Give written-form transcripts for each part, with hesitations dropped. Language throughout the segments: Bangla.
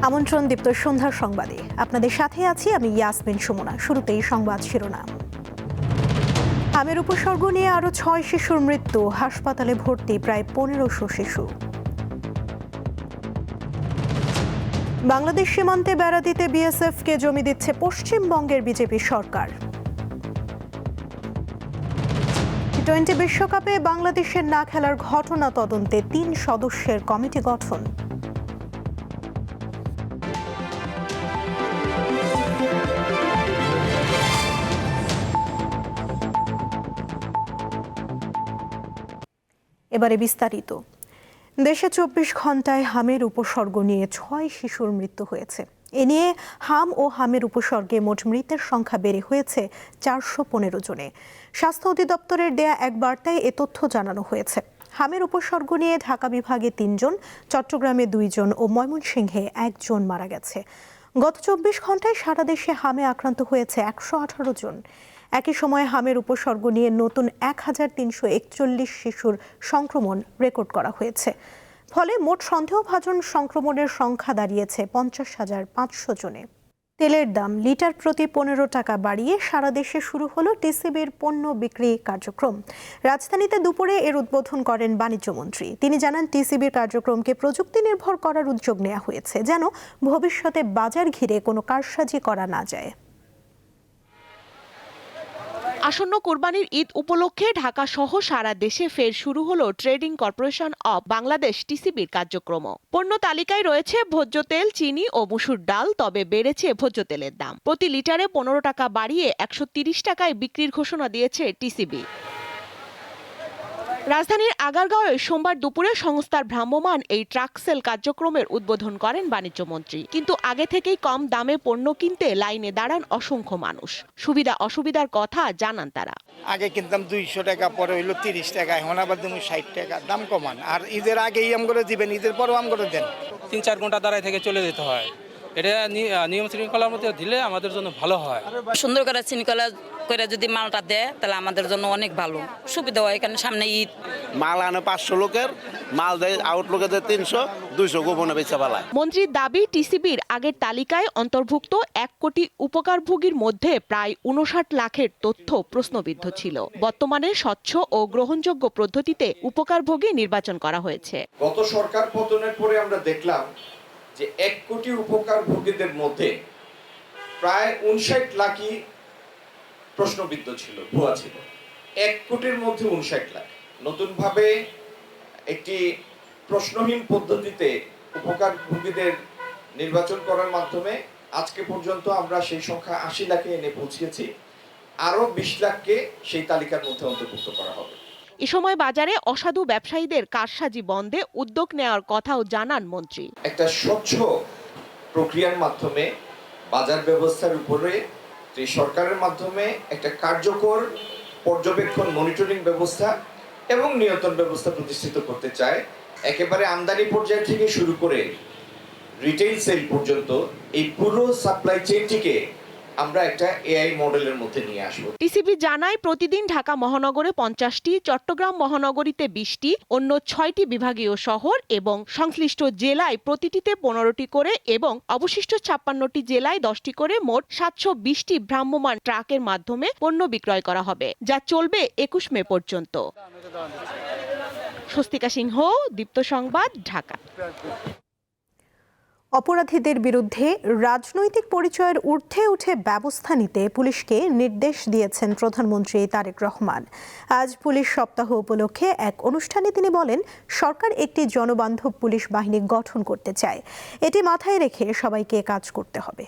আমন্ত্রণ দীপ্ত সন্ধ্যার সংবাদে আপনাদের সাথে আছি আমি ইয়াসমিন সুমনা। শুরুতেই সংবাদ শিরোনাম। হামের উপসর্গ নিয়ে আরো 6 শিশুর মৃত্যু, হাসপাতালে ভর্তি প্রায় 1500 শিশু। বাংলাদেশ সীমান্তে বেড়া দিতে বিএসএফকে জমি দিচ্ছে পশ্চিমবঙ্গের বিজেপি সরকার। টি-20 বিশ্বকাপে বাংলাদেশের না খেলার ঘটনা তদন্তে 3 সদস্যের কমিটি গঠন। এবারে বিস্তারিত। দেশে 24 ঘন্টায় হামের উপসর্গ নিয়ে 6 শিশুর মৃত্যু হয়েছে। এ নিয়ে হাম ও হামের উপসর্গে মোট মৃতের সংখ্যা বেড়ে হয়েছে 415 জনে। স্বাস্থ্য অধিদপ্তরের দেয়া এক বার্তায় এ তথ্য জানানো হয়েছে। হামের উপসর্গ নিয়ে ঢাকা বিভাগে 3 জন, চট্টগ্রামে 2 জন ও ময়মনসিংহে 1 জন মারা গেছে। গত 24 ঘন্টায় সারা দেশে হামে আক্রান্ত হয়েছে 118 জন। একই সময়ে হামের উপসর্গ নিয়ে নতুন 1341 শিশুর সংক্রমণ রেকর্ড করা হয়েছে। ফলে মোট সন্দেহভাজন সংক্রমণের সংখ্যা দাঁড়িয়েছে 50,500 জনে। তেলের দাম লিটার প্রতি 15 টাকা বাড়িয়ে সারা দেশে শুরু হলো টিসিবির পণ্য বিক্রি কার্যক্রম। রাজধানীতে দুপুরে এর উদ্বোধন করেন বাণিজ্যমন্ত্রী। তিনি জানান, টিসিবির কার্যক্রমকে প্রযুক্তি নির্ভর করার উদ্যোগ নেওয়া হয়েছে, যেন ভবিষ্যতে বাজার ঘিরে কোনো কারসাজি করা না যায়। আসন্ন কোরবানির ঈদ উপলক্ষে ঢাকা সহ সারা দেশে ফের শুরু হলো ট্রেডিং কর্পোরেশন অব বাংলাদেশ টিসিবির কার্যক্রম। পণ্য তালিকায় রয়েছে ভোজ্য তেল, চিনি ও মসুর ডাল, তবে বেড়েছে ভোজ্য তেলের দাম। প্রতি লিটারে 15 টাকা বাড়িয়ে 130 টাকায় বিক্রির ঘোষণা দিয়েছে টিসিবি। রাজধানীর আগারগাঁওয়ে সোমবার দুপুরে সংস্থার ভ্রাম্যমাণ এই ট্রাক সেল কার্যক্রমের উদ্বোধন করেন বাণিজ্যমন্ত্রী। কিন্তু আগে থেকেই কম দামে পণ্য কিনতে লাইনে দাঁড়ান অসংখ্য মানুষ। সুবিধা অসুবিধার কথা জানান তারা। আগে কিনতাম 200 টাকা, পরে হইলো 30 টাকা, এখন আবার তুমি 60 টাকা। দাম কমান, আর ঈদের আগেই আম করে দিবেন, ঈদের পরও আম করে দেন। 3-4 ঘন্টা দাঁড়ায় থেকে চলে যেতে হয়। এটা নিয়ম শৃঙ্খলার মধ্যে দিলে আমাদের জন্য ভালো হয়। সুন্দর করে শৃঙ্খলা করে যদি মালটা দেয় তাহলে আমাদের জন্য অনেক ভালো সুবিধা হয়। এখানে সামনে ঈদ, মাল আনে 500 লোকের, মাল দেয় আউট লোকেদের 300-200 গোপনে বেচা পালায়। মন্ত্রীর দাবি, টিসিবির আগের তালিকায় অন্তর্ভুক্ত 1 কোটি উপকারভোগীর মধ্যে প্রায় 59 লাখের তথ্য প্রশ্নবিদ্ধ ছিল। বর্তমানে স্বচ্ছ ও গ্রহণযোগ্য পদ্ধতিতে উপকারভোগী নির্বাচন করা হয়েছে। গত সরকার পতনের পরে আমরা দেখলাম যে 1 কোটি উপকারভোগীদের মধ্যে প্রায় 59 লাখই প্রশ্নবিদ্ধ ছিল, ভুয়া ছিল। 1 কোটির মধ্যে 59 লাখ। নতুনভাবে একটি প্রশ্নহীন পদ্ধতিতে উপকারভোগীদের নির্বাচন করার মাধ্যমে আজকে পর্যন্ত আমরা সেই সংখ্যা 80 লাখে এনে পৌঁছেছি। আরো 20 লাখকে সেই তালিকার মধ্যে অন্তর্ভুক্ত করা হবে। এ সময় বাজারে অসাধু ব্যবসায়ীদের কারসাজি বন্ধে উদ্যোগ নেওয়ার কথাও জানান মন্ত্রী। একটা স্বচ্ছ প্রক্রিয়ার মাধ্যমে বাজার ব্যবস্থার উপরে সরকারের মাধ্যমে একটা কার্যকর পর্যবেক্ষণ, মনিটরিং ব্যবস্থা এবং নিয়ন্ত্রণ ব্যবস্থা প্রতিষ্ঠিত করতে চায়। একেবারে আমদানি পর্যায় থেকে শুরু করে রিটেইল সেল পর্যন্ত এই পুরো সাপ্লাই চেইনটিকে আমরা একটা এআই মডেলের মধ্যে নিয়ে আসবো। টিসিবি জানায়, প্রতিদিন ঢাকা মহানগরে 50টি, চট্টগ্রাম মহানগরীতে 20টি, অন্য 6টি বিভাগীয় শহর এবং সংশ্লিষ্ট জেলায় প্রতিটিতে 15টি করে এবং অবশিষ্ট 56টি জেলায় 10টি করে মোট 720টি ভ্রাম্যমাণ ট্রাকের মাধ্যমে পণ্য বিক্রয় করা হবে, যা চলবে 21 মে পর্যন্ত। স্বস্তিকা সিংহ, দীপ্ত সংবাদ, ঢাকা। অপরাধীদের বিরুদ্ধে রাজনৈতিক পরিচয়ের ঊর্ধ্বে উঠে ব্যবস্থা নিতে পুলিশকে নির্দেশ দিয়েছেন প্রধানমন্ত্রী তারেক রহমান। আজ পুলিশ সপ্তাহ উপলক্ষে এক অনুষ্ঠানে তিনি বলেন, সরকার একটি জনবান্ধব পুলিশ বাহিনী গঠন করতে চায়। এটি মাথায় রেখে সবাইকে কাজ করতে হবে।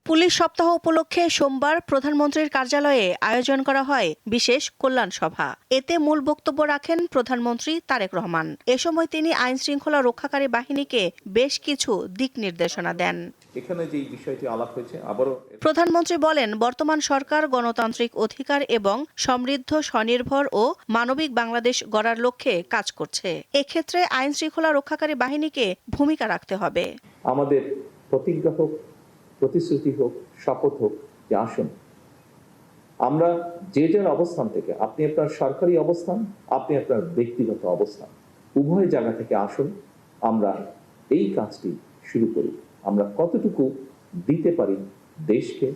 পুলিশ সপ্তাহ উপলক্ষে সোমবার প্রধানমন্ত্রীর কার্যালয়ে আয়োজন করা হয় বিশেষ কল্যাণ সভা। এতে মূল বক্তব্য রাখেন প্রধানমন্ত্রী তারেক রহমান। এ সময় তিনি আইন শৃঙ্খলা রক্ষাকারী বাহিনীকে বেশ কিছু দিক নির্দেশনা দেন। এখানে যে বিষয়টি আলাপ হয়েছে, আবারও প্রধানমন্ত্রী বলেন, বর্তমান সরকার গণতান্ত্রিক অধিকার এবং সমৃদ্ধ, স্বনির্ভর ও মানবিক বাংলাদেশ গড়ার লক্ষ্যে কাজ করছে। এক্ষেত্রে আইন শৃঙ্খলা রক্ষাকারী বাহিনীকে ভূমিকা রাখতে হবে। আমাদের প্রতিজ্ঞা হোক, প্রতিশ্রুতি হোক, শপথ হোক যে আসুন আমরা যে যার অবস্থান থেকে, আপনি আপনার সরকারি অবস্থান, আপনি আপনার ব্যক্তিগত অবস্থান, উভয় জায়গা থেকে আসুন, আমরা এই কাজটি শুরু করি। আমরা কতটুকু দিতে পারি দেশকে,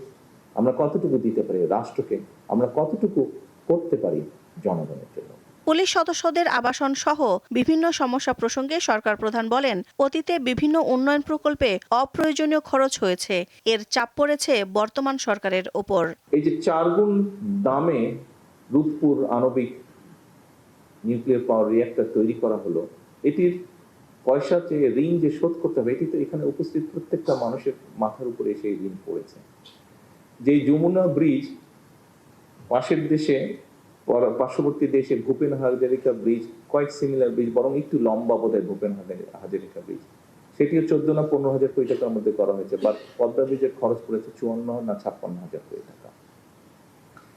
আমরা কতটুকু দিতে পারি রাষ্ট্রকে, আমরা কতটুকু করতে পারি জনগণের জন্য। পুলিশ সদস্যদের আবাসন সহ বিভিন্ন সমস্যা প্রসঙ্গে সরকার প্রধান বলেন, অতীতে বিভিন্ন উন্নয়ন প্রকল্পে অপ্রয়োজনীয় খরচ হয়েছে, এর চাপ পড়েছে বর্তমান সরকারের ওপর। এই যে 4 গুণ দামে রূপপুর আণবিক নিউক্লিয়ার পাওয়ার রিঅ্যাক্টর তৈরি করা হলো, এটির পয়সা যে ঋণ যে শোধ করতে হবে, এটি তো এখানে উপস্থিত প্রত্যেকটা মানুষের মাথার উপরে সেই ঋণ পড়েছে। যে যমুনা ব্রিজ পাশের দেশে, পার্শ্ববর্তী দেশে Bhupen Hazarika bridge, quite similar bridge, বরং একটু লম্বা বোধহয় ভূপেন হাজারিকা ব্রিজ, সেটিও 14 না 15,000 কোটি টাকার মধ্যে করা হয়েছে। বা পদ্মা ব্রিজের খরচ পড়েছে 54 না 56,000 কোটি টাকা।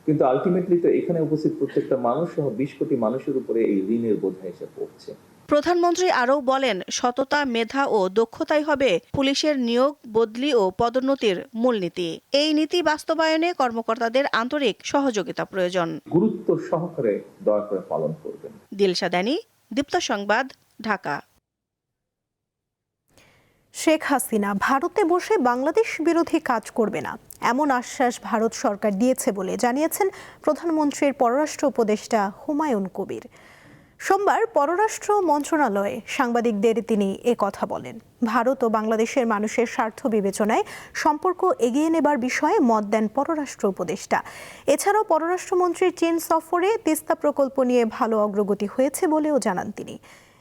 কিন্তু আলটিমেটলি তো এখানে উপস্থিত প্রত্যেকটা মানুষ সহ 20 কোটি মানুষের উপরে এই ঋণের বোঝা এসে পড়ছে। প্রধানমন্ত্রী আরও বলেন, সততা, মেধা ও দক্ষতাই হবে পুলিশের নিয়োগ, বদলি ও পদোন্নতির মূলনীতি। এই নীতি বাস্তবায়নে কর্মকর্তাদের আন্তরিক সহযোগিতা প্রয়োজন। গুরুত্ব সহকারে দয়া করে পালন করবেন। দিলশা দানি, দীপ্ত সংবাদ, ঢাকা। শেখ হাসিনা ভারতে বসে বাংলাদেশ বিরোধী কাজ করবে না, এমন আশ্বাস ভারত সরকার দিয়েছে বলে জানিয়েছেন প্রধানমন্ত্রীর পররাষ্ট্র উপদেষ্টা হুমায়ুন কবির। সোমবার পররাষ্ট্র মন্ত্রণালয়ে সাংবাদিকদের তিনি কথা বলেন। ভারত ও বাংলাদেশের মানুষের স্বার্থ বিবেচনায় সম্পর্ক এগিয়ে নেবার বিষয়ে মত দেন পররাষ্ট্র উপদেষ্টা। এছাড়াও পররাষ্ট্রমন্ত্রীর চীন সফরে তিস্তা প্রকল্প নিয়ে ভালো অগ্রগতি হয়েছে বলেও জানান তিনি।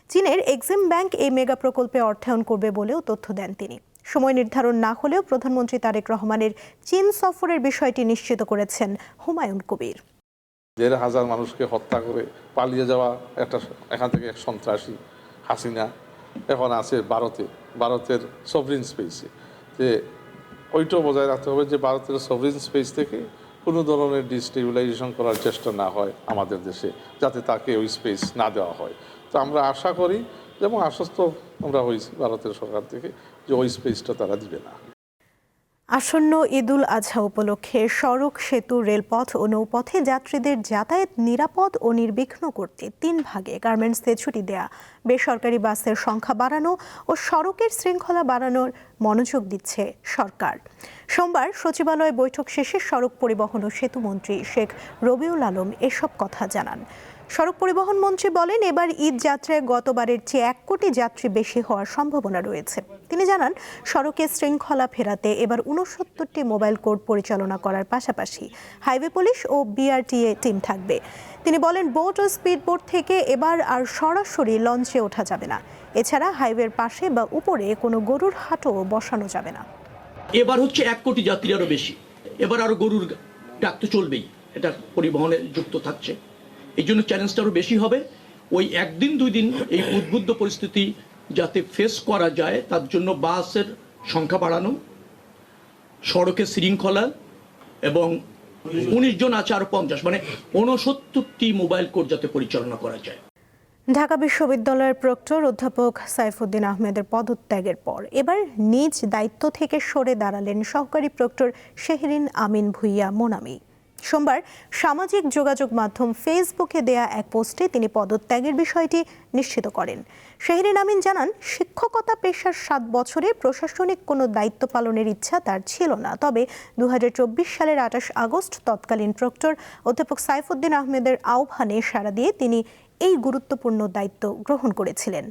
চীনের এক্সিম ব্যাংক এই মেগা প্রকল্পে অর্থায়ন করবে বলেও তথ্য দেন তিনি। সময় নির্ধারণ না হলেও প্রধানমন্ত্রী তারেক রহমানের চীন সফরের বিষয়টি নিশ্চিত করেছেন হুমায়ুন কবির। 1,500 মানুষকে হত্যা করে পালিয়ে যাওয়া এখান থেকে এক সন্ত্রাসী হাসিনা এখন আছে ভারতের সভরিন স্পেসে। যে ওইটাও বজায় রাখতে হবে যে ভারতের সভরিন স্পেস থেকে কোনো ধরনের ডিস্টেবিলাইজেশন করার চেষ্টা না হয় আমাদের দেশে, যাতে তাকে ওই স্পেস না দেওয়া হয়। তো আমরা আশা করি এবং আশ্বস্ত আমরা হয়েছি ভারতের সরকার থেকে যে ওই স্পেসটা তারা দিবে না। আসন্ন ঈদুল আজহা উপলক্ষে সড়ক, সেতু, রেলপথ ও নৌপথে যাত্রীদের যাতায়াত নিরাপদ ও নির্বিঘ্ন করতে 3 ভাগে গার্মেন্টসে ছুটি দেয়া, বেসরকারি বাসের সংখ্যা বাড়ানো ও সড়কের শৃঙ্খলা বাড়ানোর মনোযোগ দিচ্ছে সরকার। সোমবার সচিবালয় বৈঠক শেষে সড়ক পরিবহন ও সেতুমন্ত্রী শেখ রবিউল আলম এসব কথা জানান। সড়ক পরিবহন মন্ত্রী বলেন, এবার ঈদ যাত্রায় গতবারের চেয়ে 1 কোটি যাত্রী বেশি হওয়ার সম্ভাবনা রয়েছে। তিনি জানান, সড়কে শৃঙ্খলা ফেরাতে এবার 69টি মোবাইল কোর্ট পরিচালনা করার পাশাপাশি হাইওয়ে পুলিশ ও বিআরটিএ টিম থাকবে। তিনি বলেন, বোট ও স্পিড বোট থেকে এবার আর সরাসরি লঞ্চে ওঠা যাবে না। এছাড়া হাইওয়ের পাশে বা উপরে কোনো গরুর হাটও বসানো যাবে না। এবার হচ্ছে 1 কোটি যাত্রী আরো বেশি, এবার আরো গরুর ডাক তো চলবেই, এটা পরিবহনে যুক্ত থাকছে। এই জন্য চ্যালেঞ্জটা আরো বেশি হবে। ওই 1 দিন 2 দিন এই উদ্বুদ্ধ পরিস্থিতি যাতে ফেস করা যায় তার জন্য বাসের সংখ্যা বাড়ানো, সড়কের শৃঙ্খলা, এবং 19 জন আছে আরো 50, মানে 69টি মোবাইল কোর্ট যাতে পরিচালনা করা যায়। ঢাকা বিশ্ববিদ্যালয়ের প্রক্টর অধ্যাপক সাইফুদ্দিন আহমেদের পদত্যাগের পর এবার নিজ দায়িত্ব থেকে সরে দাঁড়ালেন সহকারী প্রক্টর শেহরিন আমিন ভুইয়া মোনামি। সোমবার সামাজিক যোগাযোগ মাধ্যম ফেসবুকে দেয়া এক পোস্টে তিনি পদত্যাগের বিষয়টি নিশ্চিত করেন। শেহরিন আমিন জানান, শিক্ষকতা পেশার 7 বছরে প্রশাসনিক কোনো দায়িত্ব পালনের ইচ্ছা তার ছিল না। তবে 2024 সালের 28 আগস্ট তৎকালীন প্রক্টর অধ্যাপক সাইফুদ্দিন আহমেদের আহ্বানে সাড়া দিয়ে তিনি এই গুরুত্বপূর্ণ দায়িত্ব গ্রহণ করেছিলেন।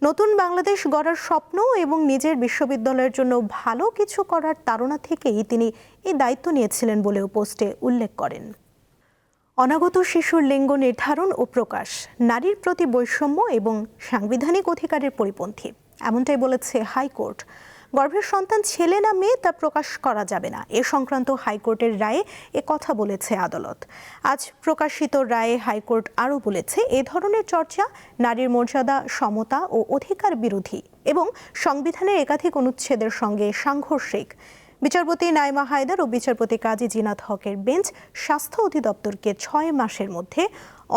নতুন বাংলাদেশ গড়ার স্বপ্ন এবং নিজের বিশ্ববিদ্যালয়ের জন্য ভালো কিছু করার তাড়না থেকেই তিনি এই দায়িত্ব নিয়েছিলেন বলেও পোস্টে উল্লেখ করেন। অনাগত শিশুর লিঙ্গ নির্ধারণ ও প্রকাশ নারীর প্রতি বৈষম্য এবং সাংবিধানিক অধিকারের পরিপন্থী, এমনটাই বলেছে হাইকোর্ট। গর্ভের সন্তান ছেলে না মেয়ে তা প্রকাশ করা যাবে না, এ সংক্রান্ত হাইকোর্টের রায়ে কথা বলেছে আদালত। আজ প্রকাশিত রায়ে হাইকোর্ট আরও বলেছে, এ ধরনের চর্চা নারীর মর্যাদা, সমতা ও অধিকার বিরোধী এবং সংবিধানের একাধিক অনুচ্ছেদের সঙ্গে সাংঘর্ষিক। বিচারপতি নাইমা হায়দার ও বিচারপতি কাজী জিনাত হকের বেঞ্চ স্বাস্থ্য অধিদপ্তরকে 6 মাসের মধ্যে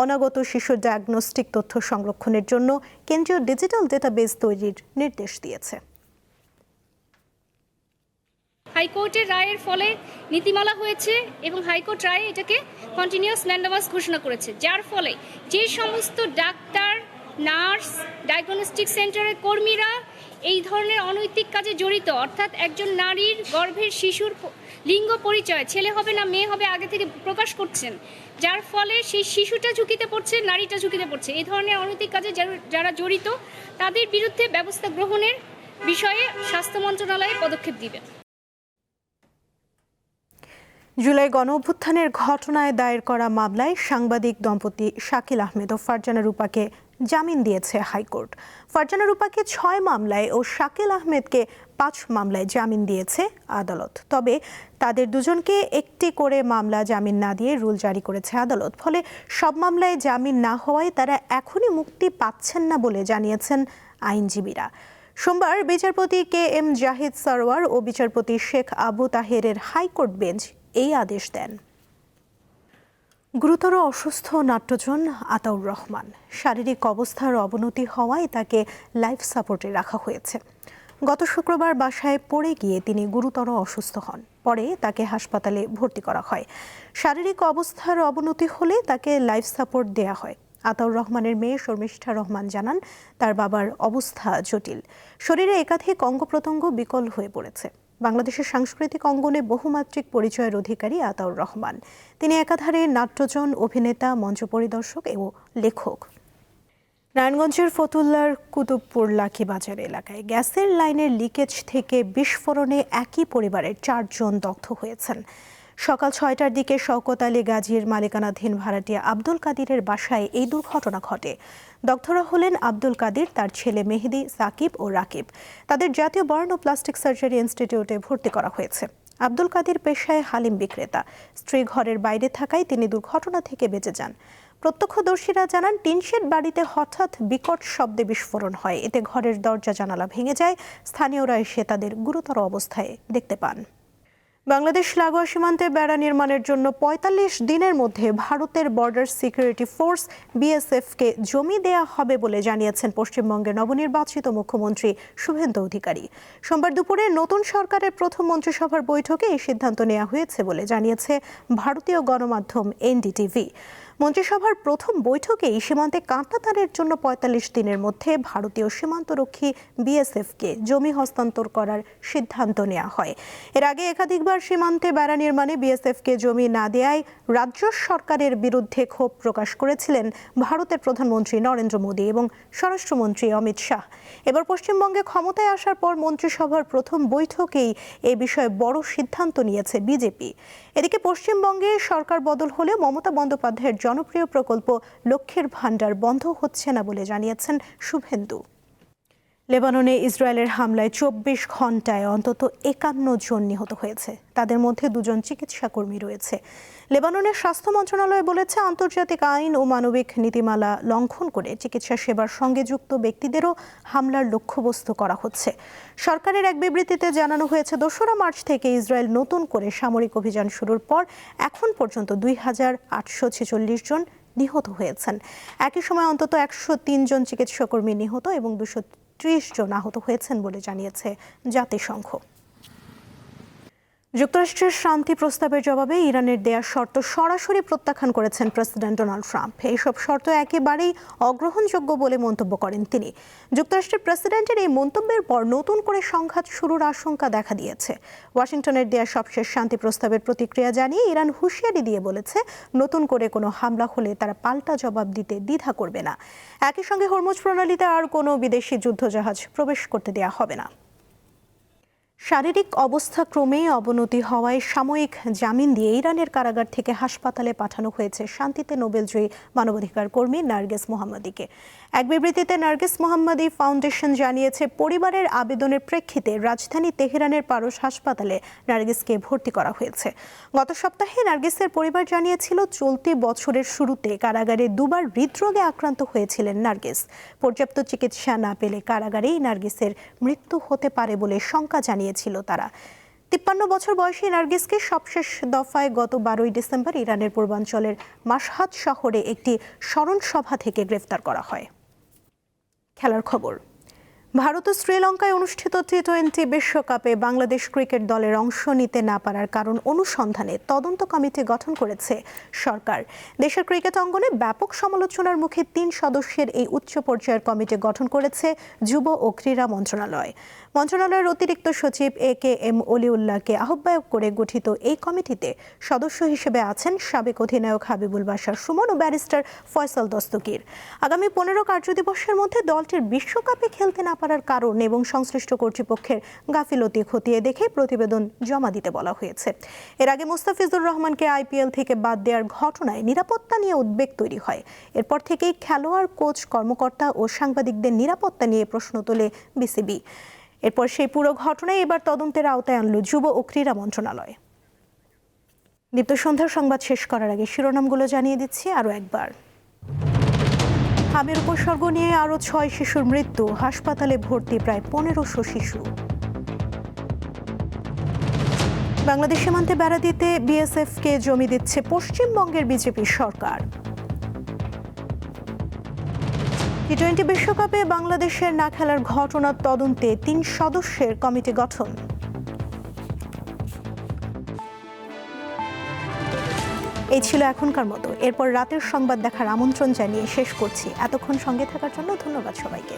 অনাগত শিশুর ডায়াগনস্টিক তথ্য সংরক্ষণের জন্য কেন্দ্রীয় ডিজিটাল ডেটাবেস তৈরির নির্দেশ দিয়েছে। হাইকোর্টের রায়ের ফলে নীতিমালা হয়েছে এবং হাইকোর্ট রায়ে এটাকে কন্টিনিউয়াস ম্যান্ডামাস ঘোষণা করেছে, যার ফলে যে সমস্ত ডাক্তার, নার্স, ডায়াগনস্টিক সেন্টারের কর্মীরা এই ধরনের অনৈতিক কাজে জড়িত, অর্থাৎ একজন নারীর গর্ভের শিশুর লিঙ্গ পরিচয় ছেলে হবে না মেয়ে হবে আগে থেকে প্রকাশ করছেন, যার ফলে সেই শিশুটা ঝুঁকিতে পড়ছে, নারীটা ঝুঁকিতে পড়ছে। এই ধরনের অনৈতিক কাজে যারা জড়িত তাদের বিরুদ্ধে ব্যবস্থা গ্রহণের বিষয়ে স্বাস্থ্য মন্ত্রণালয় পদক্ষেপ দিবে। জুলাই গণঅভ্যুত্থানের ঘটনায় দায়ের করা মামলায় সাংবাদিক দম্পতি শাকিল আহমেদ ও ফারজানা রূপাকে জামিন দিয়েছে হাইকোর্ট। ফারজানা রূপাকে 6 মামলায় ও শাকিল আহমেদকে 5 মামলায় জামিন দিয়েছে আদালত। তবে তাদের দুজনকে একটি করে মামলা জামিন না দিয়ে রুল জারি করেছে আদালত। ফলে সব মামলায় জামিন না হওয়ায় তারা এখনই মুক্তি পাচ্ছেন না বলে জানিয়েছেন আইনজীবীরা। সোমবার বিচারপতি KM জাহিদ সরওয়ার ও বিচারপতি শেখ আবু তাহেরের হাইকোর্ট বেঞ্চ এই আদেশ দেন। গুরুতর অসুস্থ নাট্যজন আতাউর রহমান। শারীরিক অবস্থার অবনতি হওয়ায় তাকে লাইফ সাপোর্টে রাখা হয়েছে। গত শুক্রবার বাসায় পড়ে গিয়ে তিনি গুরুতর অসুস্থ হন। পরে তাকে হাসপাতালে ভর্তি করা হয়। শারীরিক অবস্থার অবনতি হলে তাকে লাইফ সাপোর্ট দেয়া হয়। আতাউর রহমানের মেয়ে শর্মিষ্ঠা রহমান জানান, তার বাবার অবস্থা জটিল। শরীরে একাধিক অঙ্গ প্রত্যঙ্গ বিকল হয়ে পড়েছে। বাংলাদেশের সাংস্কৃতিক অঙ্গনে বহুমাত্রিক পরিচয়ের অধিকারী আতাউর রহমান। তিনি একাধারে নাট্যজন, অভিনেতা, মঞ্চ পরিদর্শক ও লেখক। নারায়ণগঞ্জের ফতুল্লার কুতুবপুর লাকিবাজার এলাকায় গ্যাসের লাইনের লিকেজ থেকে বিস্ফোরণে একই পরিবারের 4 জন দগ্ধ হয়েছেন। সকাল 6টার দিকে শওকত আলী গাজীর মালিকানাধীন ভাড়াটিয়া আব্দুল কাদিরের বাসায় এই দুর্ঘটনা ঘটে। দগ্ধরা হলেন আব্দুল কাদির, তার ছেলে মেহেদি, সাকিব ও রাকিব। তাদের জাতীয় বার্ন ও প্লাস্টিক সার্জারি ইনস্টিটিউটে ভর্তি করা হয়েছে। আব্দুল কাদির পেশায় হালিম বিক্রেতা। স্ত্রী ঘরের বাইরে থাকায় তিনি দুর্ঘটনা থেকে বেঁচে যান। প্রত্যক্ষদর্শীরা জানান, টিনশেড বাড়িতে হঠাৎ বিকট শব্দে বিস্ফোরণ হয়। এতে ঘরের দরজা জানালা ভেঙে যায়। স্থানীয়রা এসে তাদের গুরুতর অবস্থায় দেখতে পান। বাংলাদেশ লাগোয়া সীমান্তে বেড়া নির্মাণের জন্য ৪৫ দিনের মধ্যে ভারতের বর্ডার সিকিউরিটি ফোর্স BSF-কে জমি দেয়া হবে বলে জানিয়েছেন পশ্চিমবঙ্গের নবনির্বাচিত মুখ্যমন্ত্রী শুভেন্দু অধিকারী। সোমবার দুপুরে নতুন সরকারের প্রথম মন্ত্রিসভার বৈঠকে এই সিদ্ধান্ত নেওয়া হয়েছে বলে জানিয়েছে ভারতীয় গণমাধ্যম NDTV। মন্ত্রিসভার প্রথম বৈঠকেই সীমান্তে কাঁটাতারের জন্য ৪৫ দিনের মধ্যে ভারতীয় সীমান্তরক্ষী BSF-কে জমি হস্তান্তর করার সিদ্ধান্ত নেওয়া হয়। এর আগে একাধিকবার সীমান্তে বেড়া নির্মাণে BSF-কে জমি না দেয়ায় রাজ্য সরকারের বিরুদ্ধে ক্ষোভ প্রকাশ করেছিলেন ভারতের প্রধানমন্ত্রী নরেন্দ্র মোদী এবং স্বরাষ্ট্রমন্ত্রী অমিত শাহ। এবার পশ্চিমবঙ্গে ক্ষমতায় আসার পর মন্ত্রিসভার প্রথম বৈঠকেই এ বিষয়ে বড় সিদ্ধান্ত নিয়েছে বিজেপি। এদিকে পশ্চিমবঙ্গে সরকার বদল হলে মমতা বন্দ্যোপাধ্যায়ের জনপ্রিয় প্রকল্প লক্ষ্মীর ভাণ্ডার বন্ধ হচ্ছে না বলে জানিয়েছেন শুভেন্দু। লেবাননে ইসরায়েলের হামলায় ২৪ ঘন্টায় অন্তত ৫১ জন নিহত হয়েছে। তাদের মধ্যে 2 জন চিকিৎসাকর্মী রয়েছে। লেবাননের স্বাস্থ্য মন্ত্রণালয় বলেছে, আন্তর্জাতিক আইন ও মানবিক নীতিমালা লঙ্ঘন করে চিকিৎসা সেবার সঙ্গে যুক্ত ব্যক্তিদেরও হামলার লক্ষ্যবস্তু করা হচ্ছে। সরকারের এক বিবৃতিতে জানানো হয়েছে, ২রা মার্চ থেকে ইসরায়েল নতুন করে সামরিক অভিযান শুরুর পর এখন পর্যন্ত ২,৮৪৬ জন নিহত হয়েছেন। একই সময় অন্তত ১০৩ জন চিকিৎসাকর্মী নিহত এবং ২৩০ জন আহত হয়েছেন বলে জানিয়েছে জাতিসংঘ। যুক্তরাষ্ট্রের শান্তি প্রস্তাবের জবাবে ইরানের দেয়া শর্ত সরাসরি প্রত্যাখ্যান করেছেন প্রেসিডেন্ট ডোনাল্ড ট্রাম্প। এইসব শর্ত একেবারেই অগ্রহণযোগ্য বলে মন্তব্য করেন তিনি। যুক্তরাষ্ট্রের প্রেসিডেন্টের এই মন্তব্যের পর নতুন করে সংঘাত শুরুর আশঙ্কা দেখা দিয়েছে। ওয়াশিংটনের দেয়া সবশেষ শান্তি প্রস্তাবের প্রতিক্রিয়া জানিয়ে ইরান হুঁশিয়ারি দিয়ে বলেছে, নতুন করে কোনো হামলা হলে তারা পাল্টা জবাব দিতে দ্বিধা করবে না। একই সঙ্গে হরমুজ প্রণালীতে আর কোনো বিদেশি যুদ্ধজাহাজ প্রবেশ করতে দেয়া হবে না। শারীরিক অবস্থা ক্রমেই অবনতি হওয়ায় সাময়িক জামিন দিয়ে ইরানের কারাগার থেকে হাসপাতালে পাঠানো হয়েছে শান্তিতে নোবেলজয়ী মানবাধিকার কর্মী নার্গিস মোহাম্মদীকে। এক বিবৃতিতে নার্গিস মোহাম্মদী ফাউন্ডেশন জানিয়েছে, পরিবারের আবেদনের প্রেক্ষিতে রাজধানী তেহরানের পারস হাসপাতালে নার্গিসকে ভর্তি করা হয়েছে। গত সপ্তাহে নার্গিসের পরিবার জানিয়েছিল, চলতি বছরের শুরুতে কারাগারে 2বার হৃদরোগে আক্রান্ত হয়েছিলেন নার্গিস। পর্যাপ্ত চিকিৎসা না পেলে কারাগারেই নার্গিসের মৃত্যু হতে পারে বলে শঙ্কা জানিয়েছিল তারা। 53 বছর বয়সী নার্গিসকে সবশেষ দফায় গত 12ই ডিসেম্বর ইরানের পূর্বাঞ্চলের মাশহাদ শহরে একটি স্মরণ সভা থেকে গ্রেফতার করা হয়। খেলার খবর। ভারত ও শ্রীলঙ্কায় অনুষ্ঠিত টি-20 বিশ্বকাপে বাংলাদেশ ক্রিকেট দলের অংশ নিতে না পারার কারণ অনুসন্ধানে তদন্ত কমিটি গঠন করেছে সরকার। দেশের ক্রিকেট অঙ্গনে ব্যাপক সমালোচনার মুখে 3 সদস্যের এই উচ্চ পর্যায়ের কমিটি গঠন করেছে যুব ও ক্রীড়া মন্ত্রণালয়। মন্ত্রণালয়ের অতিরিক্ত সচিব AKM অলিউল্লাহকে আহ্বায়ক করে গঠিত এই কমিটিতে সদস্য হিসেবে আছেন সাবেক অধিনায়ক হাবিবুল বাশার সুমন ও ব্যারিস্টার ফয়সাল দস্তগীর। আগামী 15 কার্যদিবসের মধ্যে দলটির বিশ্বকাপে খেলতে না পারার কারণ এবং সংশ্লিষ্ট কর্তৃপক্ষের গাফিলতি খতিয়ে দেখে প্রতিবেদন জমা দিতে বলা হয়েছে। এর আগে মুস্তাফিজুর রহমানকে IPL থেকে বাদ দেওয়ার ঘটনায় নিরাপত্তা নিয়ে উদ্বেগ তৈরি হয়। এরপর থেকেই খেলোয়াড়, কোচ, কর্মকর্তা ও সাংবাদিকদের নিরাপত্তা নিয়ে প্রশ্ন তোলে BCB। এরপর সেই পুরো ঘটনায় এবার তদন্তের আওতায় আনল যুব ও ক্রীড়া মন্ত্রণালয়। দীপ্ত সন্ধ্যার সংবাদ শেষ করার আগে শিরোনামগুলো জানিয়ে দিচ্ছি আরও একবার। হামের উপসর্গ নিয়ে আরও 6 শিশুর মৃত্যু, হাসপাতালে ভর্তি প্রায় 1500 শিশু। বাংলাদেশ সীমান্তে বেড়া দিতে BSF-কে জমি দিচ্ছে পশ্চিমবঙ্গের বিজেপি সরকার। টি-20 বিশ্বকাপে বাংলাদেশের না খেলার ঘটনার তদন্তে 3 সদস্যের কমিটি গঠন। এই ছিল এখনকার মতো। এরপর রাতের সংবাদ দেখার আমন্ত্রণ জানিয়ে শেষ করছি। এতক্ষণ সঙ্গে থাকার জন্য ধন্যবাদ সবাইকে।